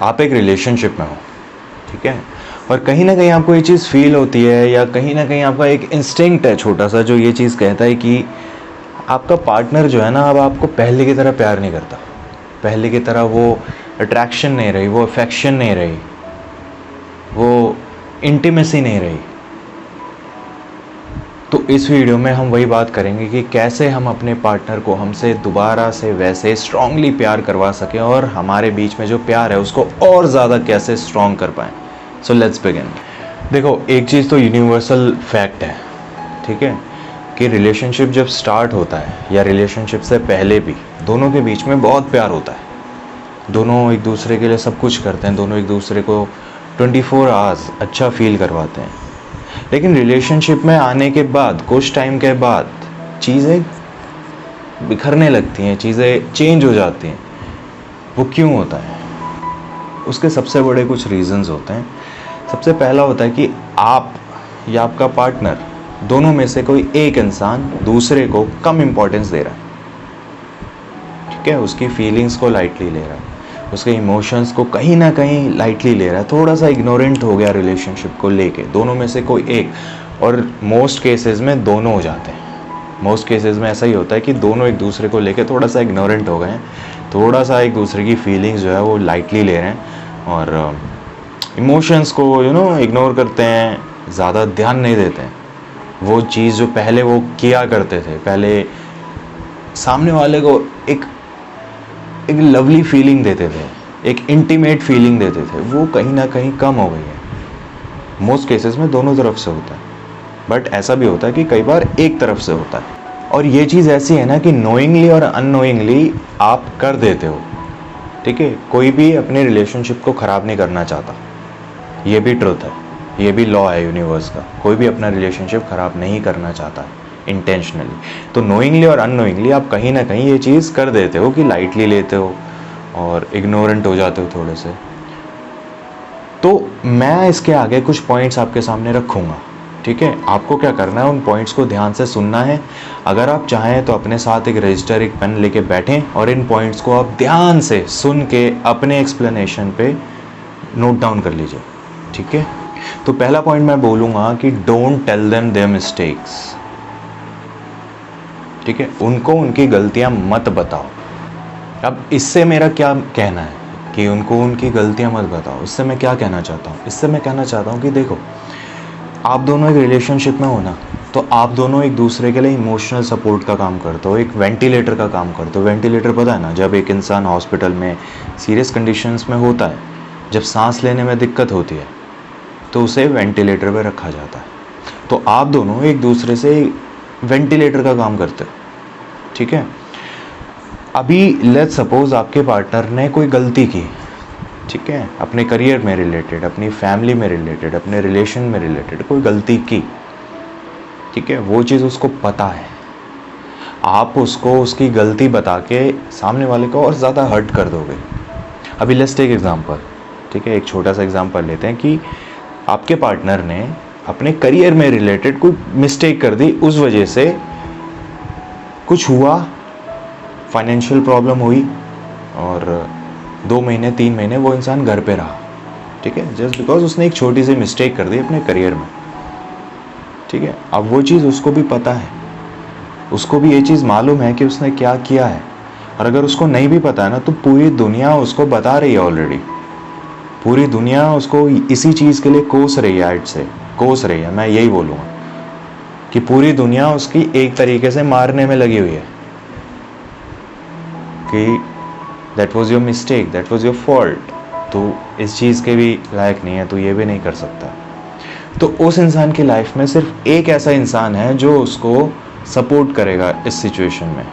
आप एक रिलेशनशिप में हो, ठीक है, और कहीं ना कहीं आपको ये चीज़ फील होती है, या कहीं ना कहीं आपका एक इंस्टिंक्ट है छोटा सा जो ये चीज़ कहता है कि आपका पार्टनर जो है ना अब आपको पहले की तरह प्यार नहीं करता, पहले की तरह वो अट्रैक्शन नहीं रही, वो अफेक्शन नहीं रही, वो इंटीमेसी नहीं रही। तो इस वीडियो में हम वही बात करेंगे कि कैसे हम अपने पार्टनर को हमसे दोबारा से वैसे स्ट्रांगली प्यार करवा सकें, और हमारे बीच में जो प्यार है उसको और ज़्यादा कैसे स्ट्रांग कर पाएँ। So let's begin. देखो, एक चीज़ तो यूनिवर्सल फैक्ट है, ठीक है, कि रिलेशनशिप जब स्टार्ट होता है या रिलेशनशिप से पहले भी दोनों के बीच में बहुत प्यार होता है। दोनों एक दूसरे के लिए सब कुछ करते हैं, दोनों एक दूसरे को 24 आवर्स अच्छा फील करवाते हैं। लेकिन रिलेशनशिप में आने के बाद कुछ टाइम के बाद चीज़ें बिखरने लगती हैं, चीज़ें चेंज हो जाती हैं। वो क्यों होता है? उसके सबसे बड़े कुछ रीजंस होते हैं। सबसे पहला होता है कि आप या आपका पार्टनर दोनों में से कोई एक इंसान दूसरे को कम इम्पोर्टेंस दे रहा है, ठीक है, उसकी फीलिंग्स को लाइटली ले रहा है, उसके इमोशंस को कहीं ना कहीं लाइटली ले रहा है, थोड़ा सा इग्नोरेंट हो गया रिलेशनशिप को लेके, दोनों में से कोई एक। और मोस्ट केसेस में दोनों हो जाते हैं। मोस्ट केसेस में ऐसा ही होता है कि दोनों एक दूसरे को लेके थोड़ा सा इग्नोरेंट हो गए हैं, थोड़ा सा एक दूसरे की फीलिंग्स जो है वो लाइटली ले रहे हैं, और इमोशंस को इग्नोर करते हैं, ज़्यादा ध्यान नहीं देते हैं। वो चीज़ जो पहले वो किया करते थे, पहले सामने वाले को एक लवली फीलिंग देते थे, एक इंटीमेट फीलिंग देते थे, वो कहीं ना कहीं कम हो गई है। मोस्ट केसेस में दोनों तरफ से होता है, बट ऐसा भी होता है कि कई बार एक तरफ से होता है। और ये चीज़ ऐसी है ना कि नोइंगली और अननोइंगली आप कर देते हो, ठीक है। कोई भी अपने रिलेशनशिप को ख़राब नहीं करना चाहता, ये भी ट्रुथ है, ये भी लॉ है यूनिवर्स का। कोई भी अपना रिलेशनशिप ख़राब नहीं करना चाहता है इंटेंशनली। तो नोइंगली और अननोइंगली आप कहीं ना कहीं ये चीज़ कर देते हो कि लाइटली लेते हो और इग्नोरेंट हो जाते हो थोड़े से। तो मैं इसके आगे कुछ पॉइंट्स आपके सामने रखूँगा, ठीक है। आपको क्या करना है, उन पॉइंट्स को ध्यान से सुनना है। अगर आप चाहें तो अपने साथ एक रजिस्टर, एक पेन लेके बैठें और इन पॉइंट्स को आप ध्यान से सुन के अपने एक्सप्लेनेशन पे नोट डाउन कर लीजिए, ठीक है। तो पहला पॉइंट मैं बोलूँगा कि don't tell them their mistakes, ठीक है। उनको उनकी गलतियां मत बताओ। अब इससे मेरा क्या कहना है कि उनको उनकी गलतियां मत बताओ। इससे मैं क्या कहना चाहता हूँ? इससे मैं कहना चाहता हूँ कि देखो, आप दोनों एक रिलेशनशिप में हो ना, तो आप दोनों एक दूसरे के लिए इमोशनल सपोर्ट का काम करते हो, एक वेंटिलेटर का काम करते हो। वेंटिलेटर पता है ना, जब एक इंसान हॉस्पिटल में सीरियस कंडीशंस में होता है, जब सांस लेने में दिक्कत होती है, तो उसे वेंटिलेटर पर रखा जाता है। तो आप दोनों एक दूसरे से वेंटिलेटर का काम करते हो, ठीक है। अभी लेट्स सपोज आपके पार्टनर ने कोई गलती की, ठीक है, अपने करियर में रिलेटेड, अपनी फैमिली में रिलेटेड, अपने रिलेशन में रिलेटेड कोई गलती की, ठीक है। वो चीज़ उसको पता है, आप उसको उसकी गलती बता के सामने वाले को और ज़्यादा हर्ट कर दोगे। अभी लेट्स टेक एग्जांपल, ठीक है, एक छोटा सा एग्जांपल लेते हैं कि आपके पार्टनर ने अपने करियर में रिलेटेड कोई मिस्टेक कर दी, उस वजह से कुछ हुआ, फाइनेंशियल प्रॉब्लम हुई, और 2 महीने 3 महीने वो इंसान घर पे रहा, ठीक है, जस्ट बिकॉज उसने एक छोटी सी मिस्टेक कर दी अपने करियर में, ठीक है। अब वो चीज़ उसको भी पता है, उसको भी ये चीज़ मालूम है कि उसने क्या किया है। और अगर उसको नहीं भी पता है ना, तो पूरी दुनिया उसको बता रही है ऑलरेडी। पूरी दुनिया उसको इसी चीज़ के लिए कोस रही है, ऐड से कोस रही है। मैं यही बोलूँगा कि पूरी दुनिया उसकी एक तरीके से मारने में लगी हुई है कि that was your mistake, that was your fault, तो इस चीज़ के भी लायक नहीं है, तो ये भी नहीं कर सकता। तो उस इंसान की लाइफ में सिर्फ एक ऐसा इंसान है जो उसको सपोर्ट करेगा इस सिचुएशन में।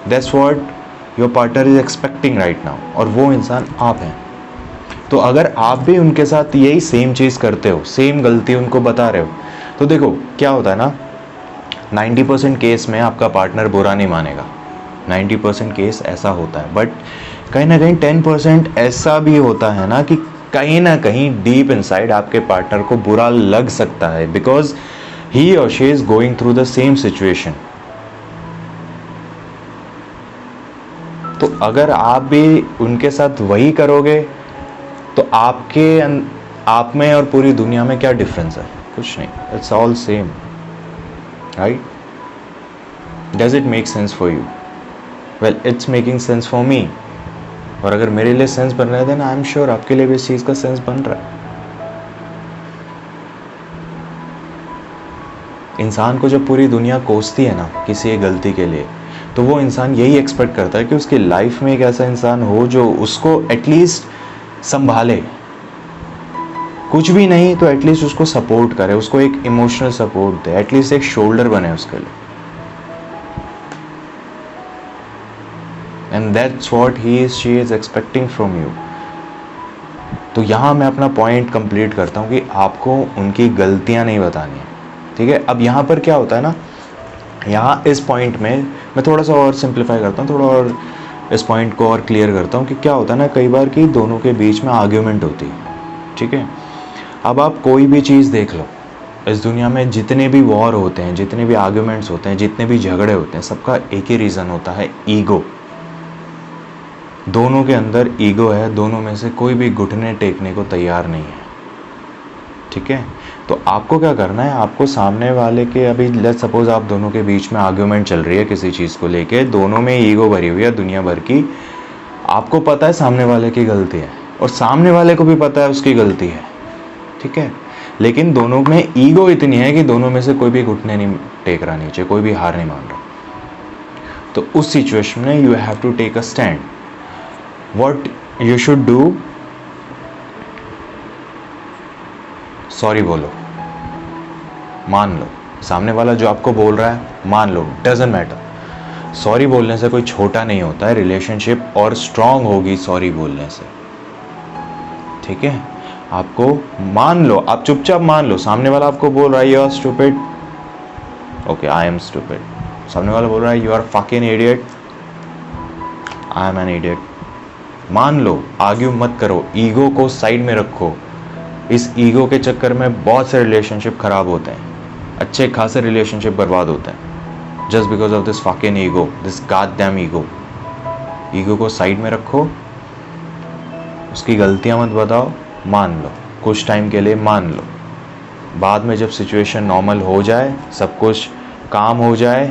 That's what your partner is expecting right now, और वो इंसान आप हैं। तो अगर आप भी उनके साथ यही सेम चीज़ करते हो, सेम गलती उनको बता रहे हो, तो देखो क्या होता है ना, 90% केस में आपका पार्टनर बुरा नहीं मानेगा, 90% केस ऐसा होता है। बट कहीं ना कहीं 10% ऐसा भी होता है ना कि कहीं ना कहीं डीप इनसाइड आपके पार्टनर को बुरा लग सकता है, बिकॉज ही और she is going through the same situation. तो तो अगर आप भी उनके साथ वही करोगे तो आप में और पूरी दुनिया में क्या डिफरेंस है? कुछ नहीं, it's all same, right? Does it make sense for you? Well, it's making sense for me. और अगर मेरे लिए सेंस बन रहा है देन आई एम श्योर आपके लिए भी इस चीज़ का सेंस बन रहा है। इंसान को जब पूरी दुनिया कोसती है ना किसी एक गलती के लिए, तो वो इंसान यही एक्सपेक्ट करता है कि उसकी लाइफ में एक ऐसा इंसान हो जो उसको एटलीस्ट संभाले, कुछ भी नहीं तो एटलीस्ट उसको सपोर्ट करे, उसको एक इमोशनल सपोर्ट दे, एटलीस्ट एक शोल्डर बने उसके लिए। And that's what she is expecting from you. तो यहाँ मैं अपना पॉइंट कंप्लीट करता हूँ कि आपको उनकी गलतियाँ नहीं बतानी है, ठीक है? अब यहाँ पर क्या होता है ना, यहाँ इस पॉइंट में मैं थोड़ा सा और सिंप्लीफाई करता हूँ, थोड़ा और इस पॉइंट को और क्लियर करता हूँ कि क्या होता है ना, कई बार कि दोनों के बीच में आर्ग्यूमेंट होती है, ठीक है? अब आप कोई भी चीज़ देख लो, इस दुनिया में जितने भी वॉर होते हैं, जितने भी आर्ग्यूमेंट्स होते हैं, जितने भी झगड़े होते हैं, सबका एक ही रीज़न होता है, ईगो। दोनों के अंदर ईगो है, दोनों में से कोई भी घुटने टेकने को तैयार नहीं है, ठीक है? तो आपको क्या करना है, आपको सामने वाले के, अभी लेट्स सपोज आप दोनों के बीच में आर्ग्यूमेंट चल रही है किसी चीज़ को लेके, दोनों में ईगो भरी हुई है दुनिया भर की, आपको पता है सामने वाले की गलती है और सामने वाले को भी पता है उसकी गलती है, ठीक है? लेकिन दोनों में ईगो इतनी है कि दोनों में से कोई भी घुटने नहीं टेक रहा नीचे, कोई भी हार नहीं मान रहा। तो उस सिचुएशन में you have to take a stand. What you should do, sorry बोलो, मान लो सामने वाला जो आपको बोल रहा है, मान लो, डजंट मैटर। सॉरी बोलने से कोई छोटा नहीं होता है, रिलेशनशिप और स्ट्रांग होगी सॉरी बोलने से, ठीक है? आपको मान लो, आप चुपचाप मान लो, सामने वाला आपको बोल रहा है you are stupid, okay I am stupid. सामने वाला बोल रहा है you are fucking idiot, I am an idiot. मान लो, आर्ग्यू मत करो, ईगो को साइड में रखो। इस ईगो के चक्कर में बहुत से रिलेशनशिप खराब होते हैं, अच्छे खासे रिलेशनशिप बर्बाद होते हैं, just because of this fucking ego, this goddamn ego. Ego को साइड में रखो, उसकी गलतियां मत बताओ, मान लो, कुछ टाइम के लिए मान लो, बाद में जब सिचुएशन नॉर्मल हो जाए, सब कुछ काम हो जाए,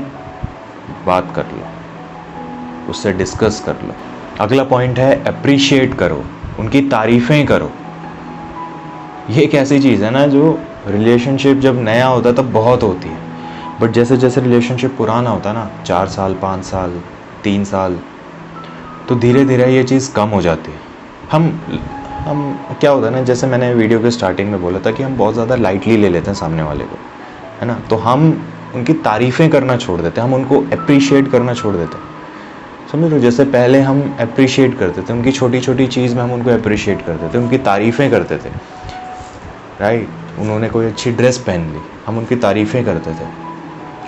बात कर लो, उससे डिस्कस कर लो। अगला पॉइंट है अप्रिशिएट करो, उनकी तारीफ़ें करो। ये एक ऐसी चीज़ है ना जो रिलेशनशिप जब नया होता है तब बहुत होती है, बट जैसे जैसे रिलेशनशिप पुराना होता है ना, 4 साल 5 साल 3 साल, तो धीरे धीरे ये चीज़ कम हो जाती है। हम क्या होता है ना, जैसे मैंने वीडियो के स्टार्टिंग में बोला था कि हम बहुत ज़्यादा लाइटली ले लेते हैं सामने वाले को, है ना? तो हम उनकी तारीफ़ें करना छोड़ देते हैं, हम उनको अप्रिशिएट करना छोड़ देते हैं, समझ लो? जैसे पहले हम अप्रिशिएट करते थे, उनकी छोटी छोटी चीज़ में हम उनको अप्रिशिएट करते थे, उनकी तारीफ़ें करते थे, राइट? उन्होंने कोई अच्छी ड्रेस पहन ली, हम उनकी तारीफ़ें करते थे,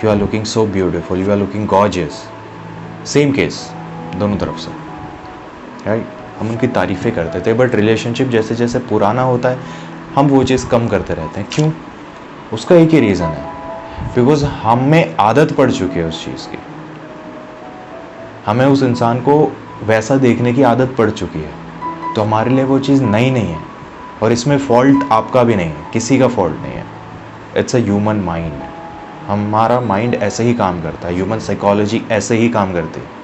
you are looking so beautiful, you are looking gorgeous. Same case दोनों तरफ से, राइट? हम उनकी तारीफ़ें करते थे, बट रिलेशनशिप जैसे जैसे पुराना होता है हम वो चीज़ कम करते रहते हैं। क्यों? उसका एक ही रीज़न है, बिकॉज हम में आदत पड़ चुकी है उस चीज़ की, हमें उस इंसान को वैसा देखने की आदत पड़ चुकी है, तो हमारे लिए वो चीज़ नई नहीं है। और इसमें फॉल्ट आपका भी नहीं है, किसी का फॉल्ट नहीं है, इट्स अ ह्यूमन माइंड। हमारा माइंड ऐसे ही काम करता है, ह्यूमन साइकोलॉजी ऐसे ही काम करती है।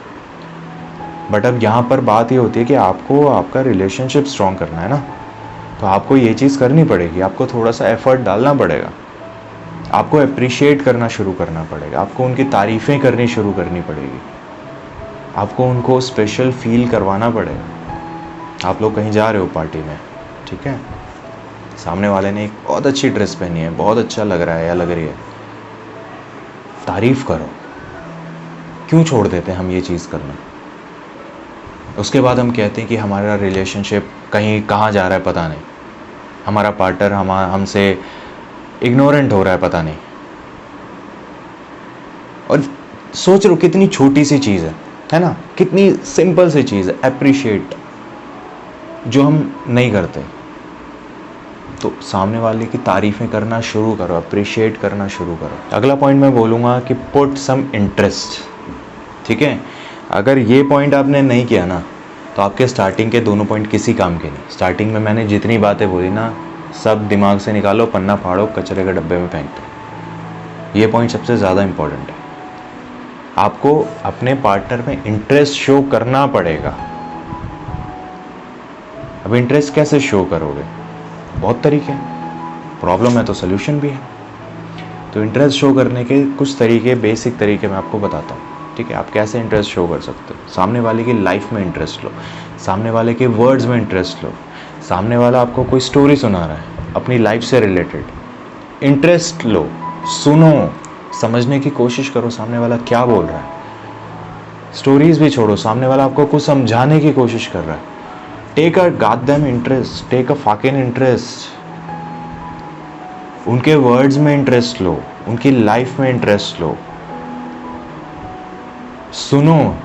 बट अब यहाँ पर बात ये होती है कि आपको आपका रिलेशनशिप स्ट्रॉन्ग करना है ना, तो आपको ये चीज़ करनी पड़ेगी, आपको थोड़ा सा एफर्ट डालना पड़ेगा, आपको अप्रिशिएट करना शुरू करना पड़ेगा, आपको उनकी तारीफ़ें करनी शुरू करनी पड़ेगी, आपको उनको स्पेशल फील करवाना पड़ेगा। आप लोग कहीं जा रहे हो पार्टी में, ठीक है, सामने वाले ने एक बहुत अच्छी ड्रेस पहनी है, बहुत अच्छा लग रहा है या लग रही है, तारीफ़ करो। क्यों छोड़ देते हैं हम ये चीज़ करना? उसके बाद हम कहते हैं कि हमारा रिलेशनशिप कहीं कहाँ जा रहा है पता नहीं, हमारा पार्टनर हमसे इग्नोरेंट हो रहा है पता नहीं। और सोच लो कितनी छोटी सी चीज़ है ना, कितनी सिंपल सी चीज़ है, अप्रिशिएट, जो हम नहीं करते। तो सामने वाले की तारीफ़ें करना शुरू करो, अप्रिशिएट करना शुरू करो। अगला पॉइंट मैं बोलूँगा कि पुट सम इंटरेस्ट, ठीक है? अगर ये पॉइंट आपने नहीं किया ना तो आपके स्टार्टिंग के दोनों पॉइंट किसी काम के नहीं। स्टार्टिंग में मैंने जितनी बातें बोली ना, सब दिमाग से निकालो, पन्ना फाड़ो, कचरे के डब्बे में फेंक दो। ये पॉइंट सबसे ज़्यादा इम्पोर्टेंट है। आपको अपने पार्टनर में इंटरेस्ट शो करना पड़ेगा। अब इंटरेस्ट कैसे शो करोगे? बहुत तरीके हैं, प्रॉब्लम है तो सोल्यूशन भी है। तो इंटरेस्ट शो करने के कुछ तरीके, बेसिक तरीके मैं आपको बताता हूँ, ठीक है। आप कैसे इंटरेस्ट शो कर सकते हो? सामने वाले की लाइफ में इंटरेस्ट लो, सामने वाले के वर्ड्स में इंटरेस्ट लो, सामने वाला आपको कोई स्टोरी सुना रहा है अपनी लाइफ से रिलेटेड, इंटरेस्ट लो, सुनो, समझने की कोशिश करो सामने वाला क्या बोल रहा है। स्टोरीज भी छोड़ो, सामने वाला आपको कुछ समझाने की कोशिश कर रहा है, take a goddamn interest, take a fucking interest. उनके वर्ड्स में इंटरेस्ट लो, उनकी लाइफ में इंटरेस्ट लो, सुनो।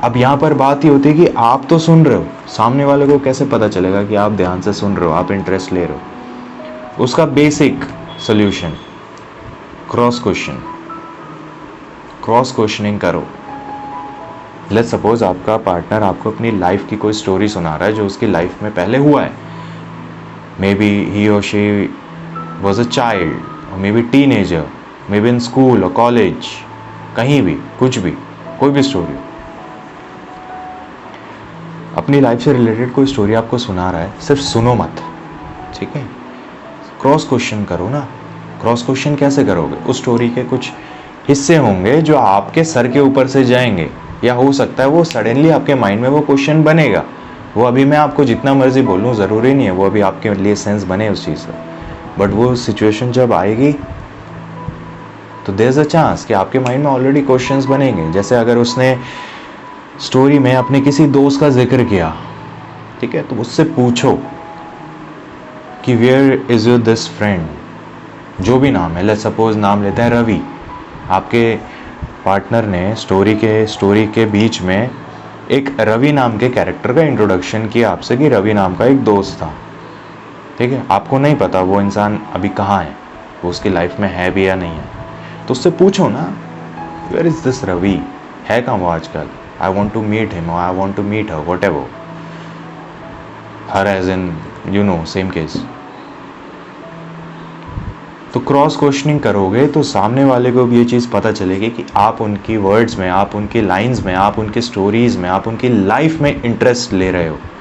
अब यहां पर बात ही होती है कि आप तो सुन रहे हो, सामने वाले को कैसे पता चलेगा कि आप ध्यान से सुन रहे हो, आप इंटरेस्ट ले रहे हो? उसका basic solution, cross question, cross questioning करो। लेट्स सपोज आपका पार्टनर आपको अपनी लाइफ की कोई स्टोरी सुना रहा है जो उसकी लाइफ में पहले हुआ है। मे बी ही और शी वॉज अ चाइल्ड, और may be teenager, may be in school और कॉलेज, कहीं भी, कुछ भी, कोई भी स्टोरी। अपनी लाइफ से रिलेटेड कोई स्टोरी आपको सुना रहा है, सिर्फ सुनो मत, ठीक है। क्रॉस क्वेश्चन करो ना। क्रॉस क्वेश्चन कैसे करोगे? उस स्टोरी के कुछ हिस्से होंगे जो आपके सर के ऊपर से जाएंगे, या हो सकता है वो सडनली आपके माइंड में वो क्वेश्चन बनेगा। वो अभी मैं आपको जितना मर्जी बोलूँ, ज़रूरी नहीं है वो अभी आपके लिए सेंस बने उस चीज़ का, बट वो सिचुएशन जब आएगी तो देयर इज़ अ चांस कि आपके माइंड में ऑलरेडी क्वेश्चंस बनेंगे। जैसे अगर उसने स्टोरी में अपने किसी दोस्त का जिक्र किया, ठीक है, तो उससे पूछो कि where is your this friend, जो भी नाम है, लेट्स सपोज नाम लेते हैं रवि। आपके पार्टनर ने स्टोरी के बीच में एक रवि नाम के कैरेक्टर का इंट्रोडक्शन किया आपसे कि रवि नाम का एक दोस्त था, ठीक है। आपको नहीं पता वो इंसान अभी कहाँ है, वो उसकी लाइफ में है भी या नहीं है, तो उससे पूछो ना, वेयर इज़ दिस रवि, है कहाँ वो आजकल? I want to meet him, और I want to meet her, whatever, her age in you know, same case. तो क्रॉस क्वेश्चनिंग करोगे तो सामने वाले को भी ये चीज़ पता चलेगी कि आप उनकी वर्ड्स में, आप उनकी लाइंस में, आप उनकी स्टोरीज में, आप उनकी लाइफ में इंटरेस्ट ले रहे हो।